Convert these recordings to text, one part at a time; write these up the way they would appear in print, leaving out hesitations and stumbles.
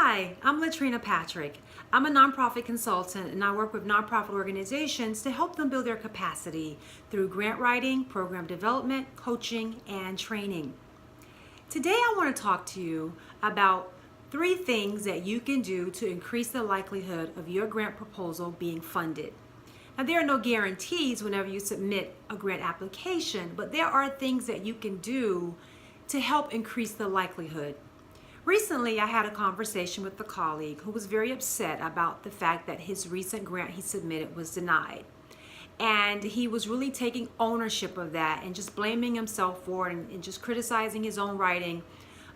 Hi, I'm Latrina Patrick. I'm a nonprofit consultant and I work with nonprofit organizations to help them build their capacity through grant writing, program development, coaching, and training. Today I want to talk to you about 3 things that you can do to increase the likelihood of your grant proposal being funded. Now, there are no guarantees whenever you submit a grant application, but there are things that you can do to help increase the likelihood. Recently, I had a conversation with a colleague who was very upset about the fact that his recent grant he submitted was denied. And he was really taking ownership of that and just blaming himself for it and just criticizing his own writing.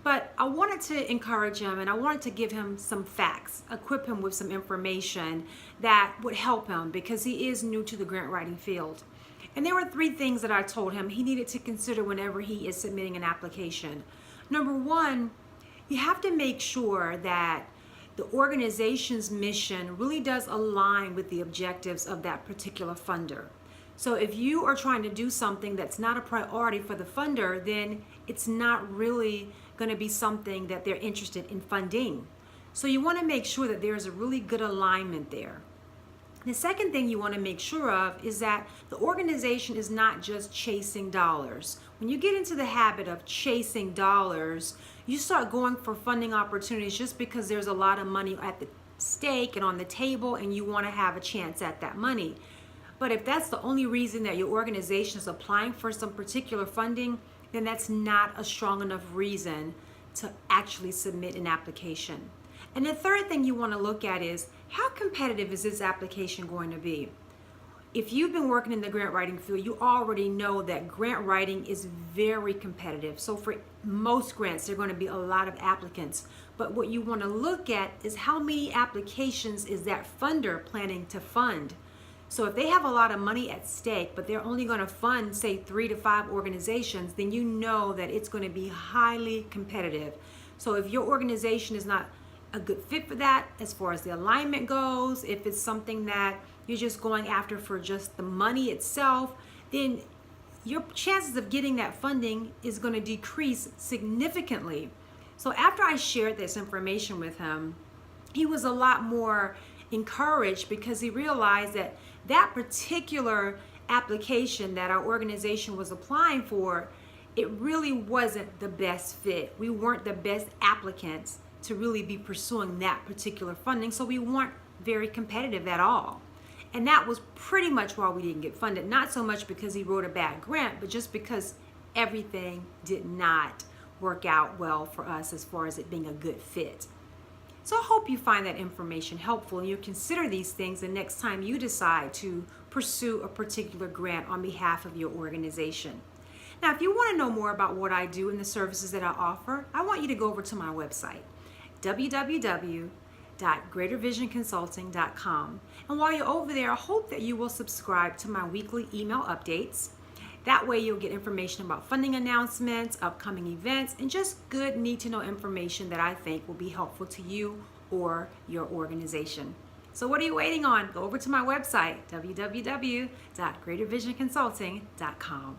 But I wanted to encourage him and I wanted to give him some facts, equip him with some information that would help him because he is new to the grant writing field. And there were 3 things that I told him he needed to consider whenever he is submitting an application. Number 1, you have to make sure that the organization's mission really does align with the objectives of that particular funder. So if you are trying to do something that's not a priority for the funder, then it's not really going to be something that they're interested in funding. So you want to make sure that there's a really good alignment there. The second thing you want to make sure of is that the organization is not just chasing dollars. When you get into the habit of chasing dollars, you start going for funding opportunities just because there's a lot of money at the stake and on the table and you want to have a chance at that money. But if that's the only reason that your organization is applying for some particular funding, then that's not a strong enough reason to actually submit an application. And the third thing you want to look at is how competitive is this application going to be? If you've been working in the grant writing field, you already know that grant writing is very competitive. So for most grants, there are going to be a lot of applicants. But what you want to look at is how many applications is that funder planning to fund? So if they have a lot of money at stake, but they're only going to fund, say, 3 to 5 organizations, then you know that it's going to be highly competitive. So if your organization is not a good fit for that as far as the alignment goes, if it's something that you're just going after for just the money itself, then your chances of getting that funding is going to decrease significantly. So after I shared this information with him, he was a lot more encouraged because he realized that that particular application that our organization was applying for, it really wasn't the best fit. We weren't the best applicants to really be pursuing that particular funding, so we weren't very competitive at all. And that was pretty much why we didn't get funded. Not so much because he wrote a bad grant, but just because everything did not work out well for us as far as it being a good fit. So I hope you find that information helpful and you consider these things the next time you decide to pursue a particular grant on behalf of your organization. Now, if you want to know more about what I do and the services that I offer, I want you to go over to my website, www.greatervisionconsulting.com. And while you're over there, I hope that you will subscribe to my weekly email updates. That way you'll get information about funding announcements, upcoming events, and just good need-to-know information that I think will be helpful to you or your organization. So what are you waiting on? Go over to my website, www.greatervisionconsulting.com.